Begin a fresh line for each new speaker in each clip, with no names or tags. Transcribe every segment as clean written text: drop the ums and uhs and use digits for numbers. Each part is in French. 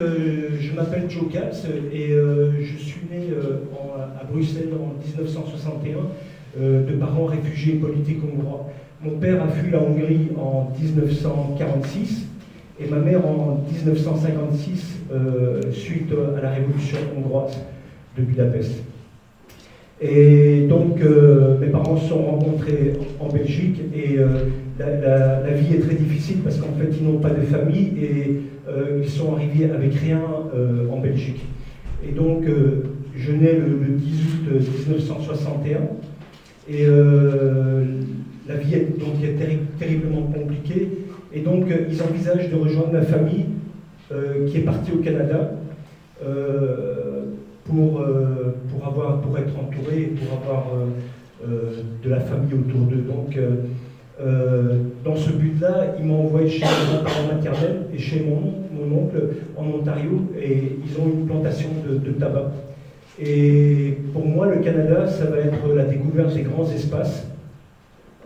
Je m'appelle Joe Katz et je suis né à Bruxelles en 1961 de parents réfugiés politiques hongrois. Mon père a fui la Hongrie en 1946 et ma mère en 1956 suite à la révolution hongroise de Budapest. Et donc mes parents se sont rencontrés en Belgique et la vie est très difficile parce qu'en fait ils n'ont pas de famille et ils sont arrivés avec rien en Belgique. Et donc je nais le 10 août 1961 et la vie est terriblement compliquée et donc ils envisagent de rejoindre ma famille qui est partie au Canada pour être entouré et pour avoir de la famille autour d'eux. Donc, dans ce but-là, ils m'ont envoyé chez mes parents maternels et chez mon oncle en Ontario, et ils ont une plantation de tabac. Et pour moi, le Canada, ça va être la découverte des grands espaces.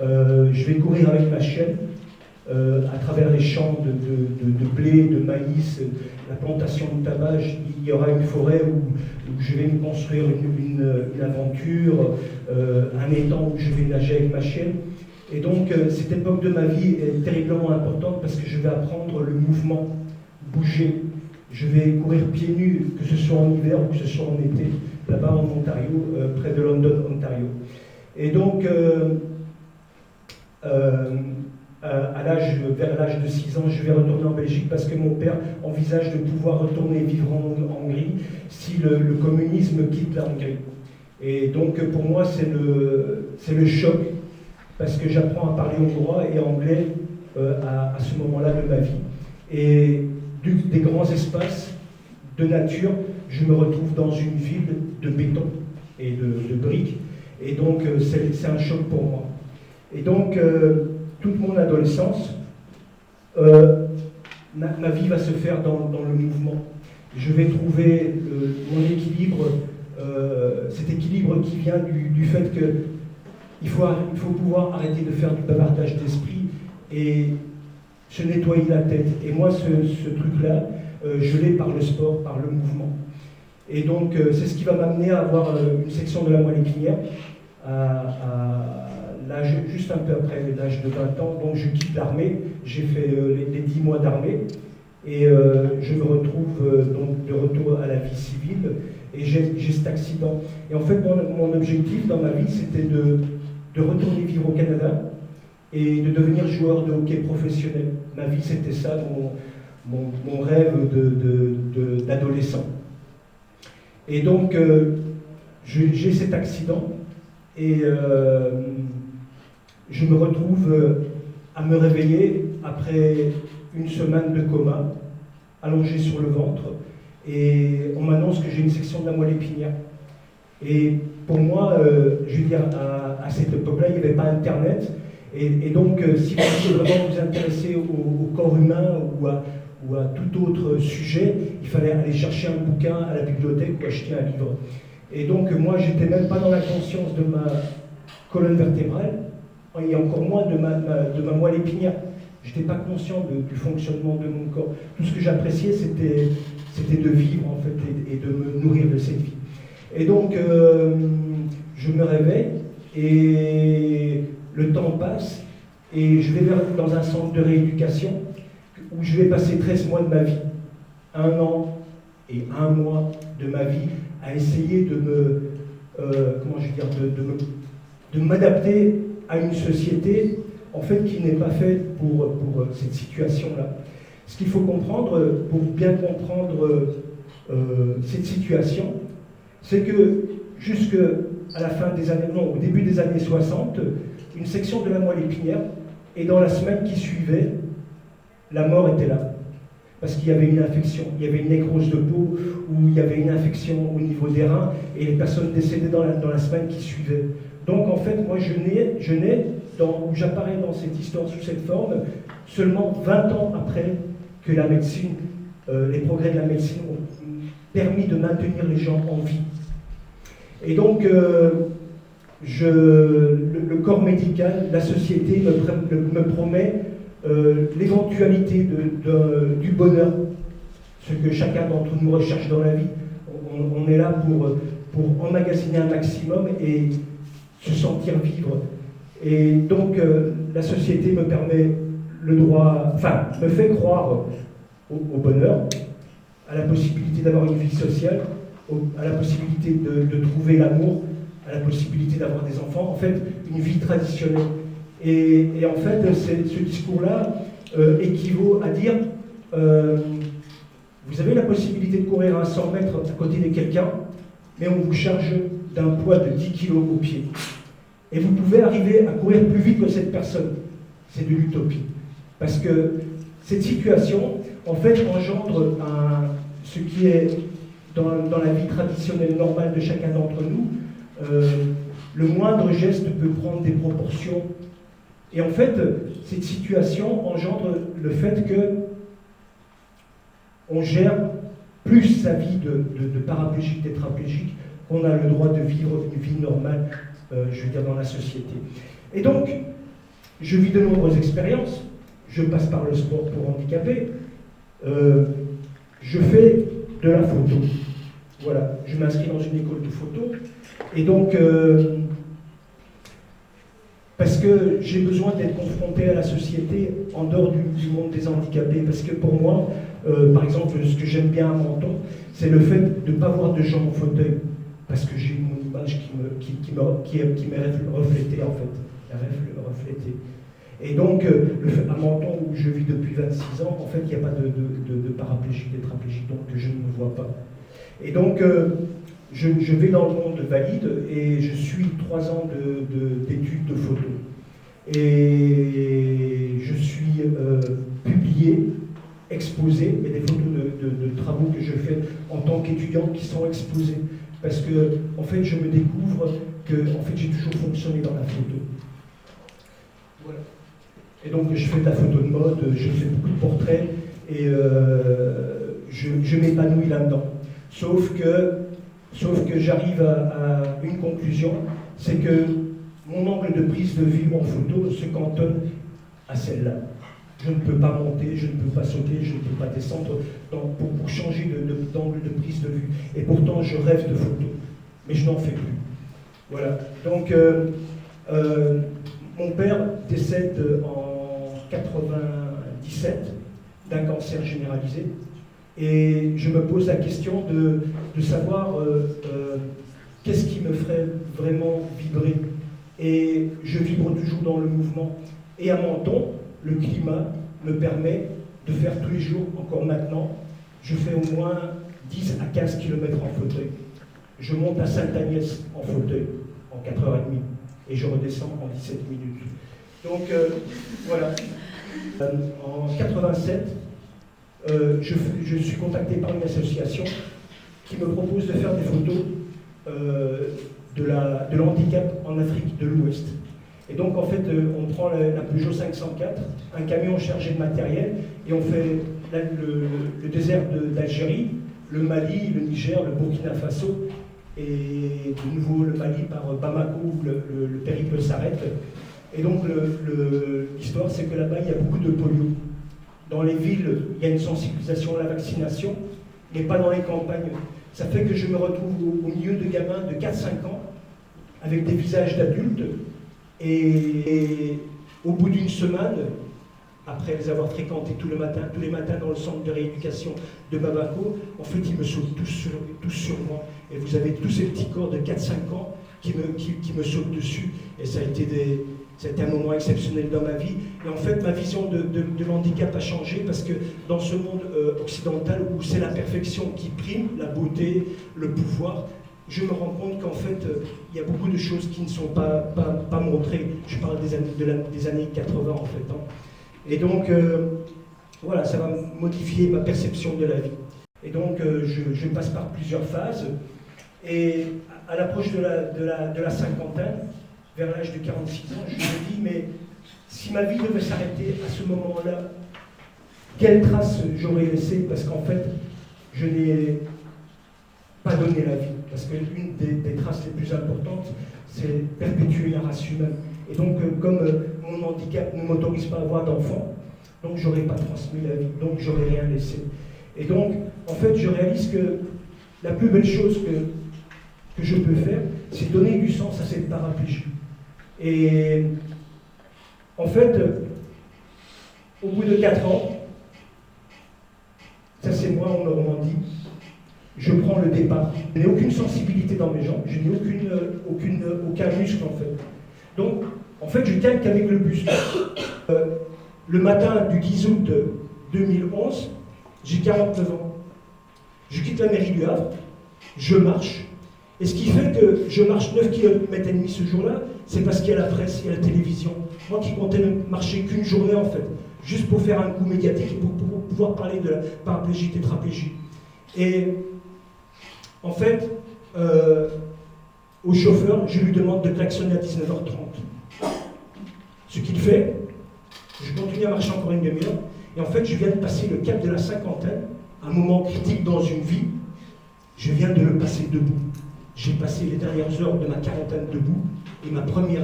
Je vais courir avec ma chienne à travers les champs de blé, de maïs, la plantation de tabac. Il y aura une forêt où je vais me construire une aventure, un étang où je vais nager avec ma chienne. Et donc, cette époque de ma vie est terriblement importante parce que je vais apprendre le mouvement, bouger. Je vais courir pieds nus, que ce soit en hiver ou que ce soit en été, là-bas en Ontario, près de London, Ontario. Et donc, vers l'âge de 6 ans, je vais retourner en Belgique parce que mon père envisage de pouvoir retourner vivre en Hongrie si le communisme quitte la Hongrie. Et donc, pour moi, c'est le choc parce que j'apprends à parler hongrois et anglais à ce moment-là de ma vie. Et des grands espaces de nature, je me retrouve dans une ville de béton et de briques. Et donc, c'est un choc pour moi. Et donc, toute mon adolescence, ma vie va se faire dans le mouvement. Je vais trouver mon équilibre, cet équilibre qui vient du fait qu'il faut pouvoir arrêter de faire du bavardage d'esprit et se nettoyer la tête. Et moi, ce truc-là, je l'ai par le sport, par le mouvement. Et donc, c'est ce qui va m'amener à avoir une section de la moelle épinière à l'âge, juste un peu après l'âge de 20 ans. Donc, je quitte l'armée. J'ai fait les 10 mois d'armée. Et je me retrouve donc de retour à la vie civile. Et j'ai cet accident. Et en fait, mon objectif dans ma vie, c'était de retourner vivre au Canada et de devenir joueur de hockey professionnel. Ma vie, c'était ça, mon rêve d'adolescent. Et donc, j'ai cet accident et je me retrouve à me réveiller après une semaine de coma, allongé sur le ventre, et on m'annonce que j'ai une section de la moelle épinière. Et pour moi, je veux dire, à cette époque-là, il n'y avait pas Internet. Et donc, si vous voulez vraiment vous intéresser au corps humain ou à tout autre sujet, il fallait aller chercher un bouquin à la bibliothèque ou acheter un livre. Et donc, moi, je n'étais même pas dans la conscience de ma colonne vertébrale, et encore moins de ma moelle épinière. Je n'étais pas conscient du fonctionnement de mon corps. Tout ce que j'appréciais, c'était de vivre, en fait, et de me nourrir de cette vie. Et donc, je me réveille, et le temps passe, et je vais dans un centre de rééducation, où je vais passer 13 mois de ma vie, 1 an et 1 mois de ma vie, à essayer de m'adapter à une société, en fait, qui n'est pas faite pour cette situation-là. Ce qu'il faut comprendre, pour bien comprendre cette situation, c'est que jusqu'à la fin des années, non, au début des années 60, une section de la moelle épinière, et dans la semaine qui suivait, la mort était là. Parce qu'il y avait une infection, il y avait une nécrose de peau, ou il y avait une infection au niveau des reins, et les personnes décédaient dans la semaine qui suivait. Donc en fait, moi je nais où j'apparais dans cette histoire sous cette forme, seulement 20 ans après que la médecine, les progrès de la médecine ont permis de maintenir les gens en vie. Et donc, le corps médical, la société me promet l'éventualité du bonheur ce que chacun d'entre nous recherche dans la vie. On est là pour emmagasiner un maximum et se sentir vivre. Et donc, la société me permet le droit, enfin, me fait croire au bonheur, à la possibilité d'avoir une vie sociale, à la possibilité de trouver l'amour, à la possibilité d'avoir des enfants, en fait, une vie traditionnelle. Et en fait, ce discours-là équivaut à dire vous avez la possibilité de courir à 100 mètres à côté de quelqu'un, mais on vous charge d'un poids de 10 kilos au pied. Et vous pouvez arriver à courir plus vite que cette personne. C'est de l'utopie. Parce que cette situation, en fait, engendre ce qui est dans la vie traditionnelle normale de chacun d'entre nous. Le moindre geste peut prendre des proportions. Et en fait, cette situation engendre le fait que on gère plus sa vie de paraplégique, tétraplégique, qu'on a le droit de vivre une vie normale, je veux dire, dans la société. Et donc, je vis de nombreuses expériences. Je passe par le sport pour handicapés. Je fais de la photo. Voilà, je m'inscris dans une école de photo. Et donc, parce que j'ai besoin d'être confronté à la société en dehors du monde des handicapés. Parce que pour moi, par exemple, ce que j'aime bien à Menton, c'est le fait de ne pas voir de gens en fauteuil. Parce que j'ai une image qui m'est reflétée, en fait. Reflétée. Et donc, à Menton, où je vis depuis 26 ans, en fait, il n'y a pas de paraplégique, tétraplégique, donc je ne me vois pas. Et donc, je vais dans le monde valide et je suis 3 ans d'études de photo. Et je suis publié, exposé, il y a des photos de travaux que je fais en tant qu'étudiant qui sont exposés. Parce que, en fait, je me découvre que en fait, j'ai toujours fonctionné dans la photo. Voilà. Et donc, je fais de la photo de mode, je fais beaucoup de portraits et je m'épanouis là-dedans. Sauf que j'arrive à une conclusion, c'est que mon angle de prise de vue en photo se cantonne à celle-là. Je ne peux pas monter, je ne peux pas sauter, je ne peux pas descendre pour changer d'angle de prise de vue. Et pourtant, je rêve de photo, mais je n'en fais plus. Voilà. Donc, mon père décède en 97 d'un cancer généralisé. Et je me pose la question de savoir qu'est-ce qui me ferait vraiment vibrer. Et je vibre toujours dans le mouvement. Et à Menton, le climat me permet de faire tous les jours, encore maintenant, je fais au moins 10 à 15 km en fauteuil. Je monte à Sainte-Agnès en fauteuil, en 4h30, et je redescends en 17 minutes. Donc, voilà. En 87, je suis contacté par une association qui me propose de faire des photos de l'handicap en Afrique de l'Ouest. Et donc, en fait, on prend la Peugeot 504, un camion chargé de matériel, et on fait le désert d'Algérie, le Mali, le Niger, le Burkina Faso, et de nouveau le Mali par Bamako, où le périple s'arrête. Et donc, l'histoire, c'est que là-bas, il y a beaucoup de polio. Dans les villes, il y a une sensibilisation à la vaccination, mais pas dans les campagnes. Ça fait que je me retrouve au milieu de gamins de 4-5 ans, avec des visages d'adultes, et au bout d'une semaine, après les avoir fréquentés tous les matins dans le centre de rééducation de Bamako, en fait, ils me sautent tous sur moi. Et vous avez tous ces petits corps de 4-5 ans qui me sautent dessus. Et ça a été un moment exceptionnel dans ma vie. Et en fait, ma vision de l'handicap a changé parce que dans ce monde occidental où c'est la perfection qui prime, la beauté, le pouvoir, je me rends compte qu'en fait, il y a beaucoup de choses qui ne sont pas montrées. Je parle des années 80 en fait. Hein. Et donc, voilà, ça va modifier ma perception de la vie. Et donc, je passe par plusieurs phases. Et à l'approche de la cinquantaine, vers l'âge de 46 ans, je me dis, mais si ma vie devait s'arrêter à ce moment-là, quelle trace j'aurais laissée? Parce qu'en fait, je n'ai pas donné la vie. Parce qu'une des traces les plus importantes, c'est perpétuer la race humaine. Et donc, comme mon handicap ne m'autorise pas à avoir d'enfants, donc j'aurais pas transmis la vie, donc j'aurais rien laissé. Et donc, en fait, je réalise que la plus belle chose que je peux faire, c'est donner du sens à cette paraplégie. Et en fait, au bout de 4 ans, ça c'est moi en Normandie, je prends le départ. Je n'ai aucune sensibilité dans mes jambes, je n'ai aucun muscle en fait. Donc, en fait, je tiens qu'avec le buste. Le matin du 10 août 2011, j'ai 49 ans. Je quitte la mairie du Havre, je marche. Et ce qui fait que je marche 9,5 km ce jour-là, c'est parce qu'il y a la presse, il y a la télévision. Moi qui comptais ne marcher qu'une journée en fait, juste pour faire un coup médiatique et pour pouvoir parler de la paraplégie, tétraplégie. Et en fait, au chauffeur, je lui demande de klaxonner à 19h30. Ce qu'il fait, je continue à marcher encore une demi-heure, et en fait, je viens de passer le cap de la cinquantaine, un moment critique dans une vie, je viens de le passer debout. J'ai passé les dernières heures de ma quarantaine debout, et ma première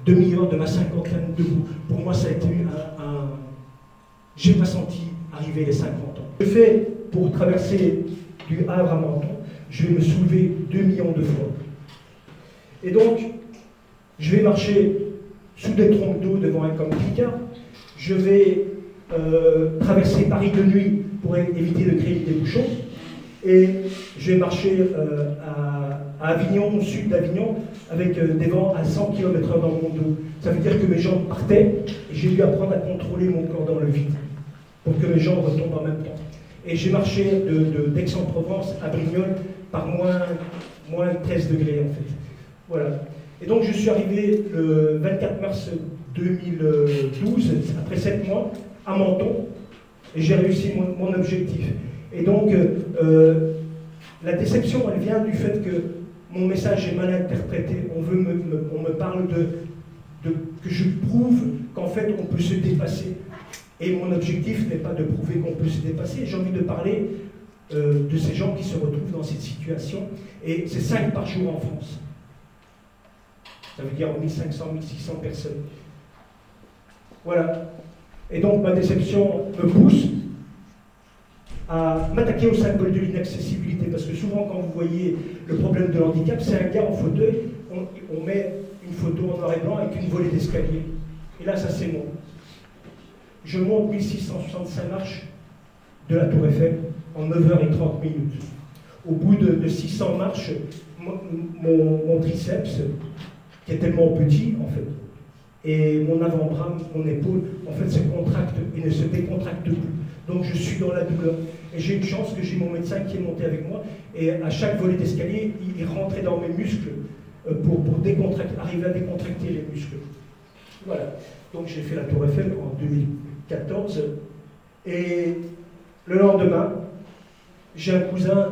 demi-heure de ma cinquantaine debout. Pour moi, ça a été j'ai pas senti arriver les 50 ans. Je fais, pour traverser du Havre à Menton, je vais me soulever 2 millions de fois. Et donc, je vais marcher sous des trompes d'eau devant un camping-car. Je vais traverser Paris de nuit pour éviter de créer des bouchons. Et je vais marcher à Avignon, au sud d'Avignon, avec des vents à 100 km/h dans mon dos. Ça veut dire que mes jambes partaient et j'ai dû apprendre à contrôler mon corps dans le vide pour que mes jambes retombent en même temps. Et j'ai marché d'Aix-en-Provence à Brignoles par moins 13 degrés en fait. Voilà. Et donc je suis arrivé le 24 mars 2012, après 7 mois, à Menton, et j'ai réussi mon objectif. Et donc, la déception, elle vient du fait que mon message est mal interprété. On me parle que je prouve qu'en fait, on peut se dépasser. Et mon objectif n'est pas de prouver qu'on peut se dépasser. J'ai envie de parler de ces gens qui se retrouvent dans cette situation. Et c'est 5 par jour en France. Ça veut dire 1500, 1600 personnes. Voilà. Et donc, ma déception me pousse à m'attaquer au symbole de l'inaccessibilité, parce que souvent quand vous voyez le problème de l'handicap, c'est un gars en fauteuil, on met une photo en noir et blanc avec une volée d'escalier. Et là, ça c'est moi. Je monte 1665 marches de la Tour Eiffel en 9h30 minutes. Au bout de 600 marches, mon triceps, qui est tellement petit en fait, et mon avant-bras, mon épaule, en fait se contracte et ne se décontracte plus. Donc je suis dans la douleur. Et j'ai une chance que j'ai mon médecin qui est monté avec moi, et à chaque volée d'escalier, il rentrait dans mes muscles pour arriver à décontracter les muscles. Voilà. Donc j'ai fait la Tour Eiffel en 2014, et le lendemain, j'ai un cousin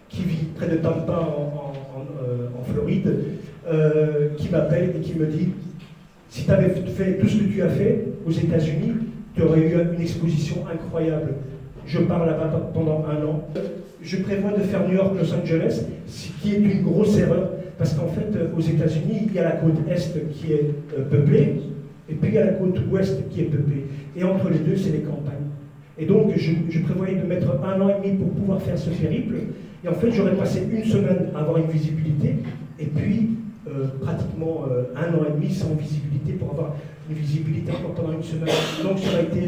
qui vit près de Tampa en Floride, qui m'appelle et qui me dit: si tu avais fait tout ce que tu as fait aux États-Unis, tu aurais eu une exposition incroyable. Je pars là-bas pendant 1 an. Je prévois de faire New York-Los Angeles, ce qui est une grosse erreur, parce qu'en fait, aux États-Unis, il y a la côte Est qui est peuplée, et puis il y a la côte Ouest qui est peuplée. Et entre les deux, c'est les campagnes. Et donc, je prévoyais de mettre 1 an et demi pour pouvoir faire ce périple, et en fait, j'aurais passé 1 semaine à avoir une visibilité, et puis pratiquement 1 an et demi sans visibilité pour avoir une visibilité encore pendant 1 semaine. Donc ça aurait été,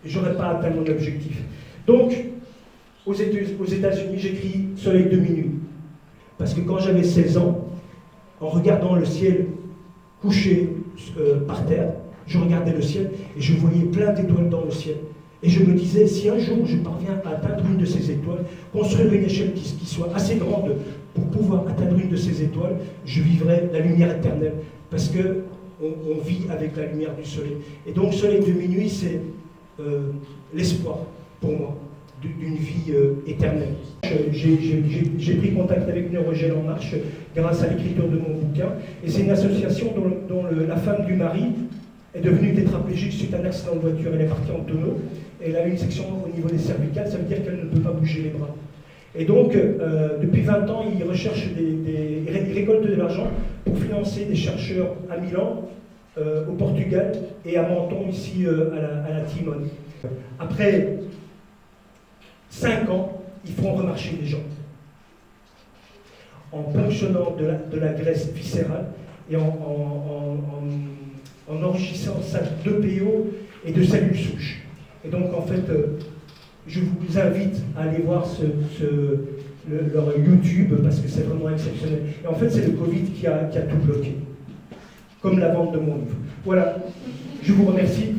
j'aurais pas atteint mon objectif. Donc aux États-Unis, j'écris Soleil de minuit, parce que quand j'avais 16 ans, en regardant le ciel couché par terre, je regardais le ciel et je voyais plein d'étoiles dans le ciel. Et je me disais, si un jour je parviens à atteindre une de ces étoiles, construire une échelle qui soit assez grande pour pouvoir atteindre une de ces étoiles, je vivrai la lumière éternelle. Parce qu'on vit avec la lumière du soleil. Et donc, Soleil de minuit, c'est l'espoir pour moi d'une vie éternelle. J'ai pris contact avec Neurogène en marche grâce à l'écriture de mon bouquin. Et c'est une association dont la femme du mari est devenue tétraplégique suite à un accident de voiture. Elle est partie en tonneau. Elle a une section au niveau des cervicales, ça veut dire qu'elle ne peut pas bouger les bras. Et donc, depuis 20 ans, il recherche il récolte de l'argent pour financer des chercheurs à Milan, au Portugal et à Menton, ici à la Timone. Après 5 ans, ils feront remarcher les gens. En ponctionnant de la graisse viscérale et en enrichissant ça de PO et de cellules souches. Et donc, en fait, je vous invite à aller voir leur YouTube, parce que c'est vraiment exceptionnel. Et en fait, c'est le Covid qui a tout bloqué, comme la vente de mon livre. Voilà, je vous remercie.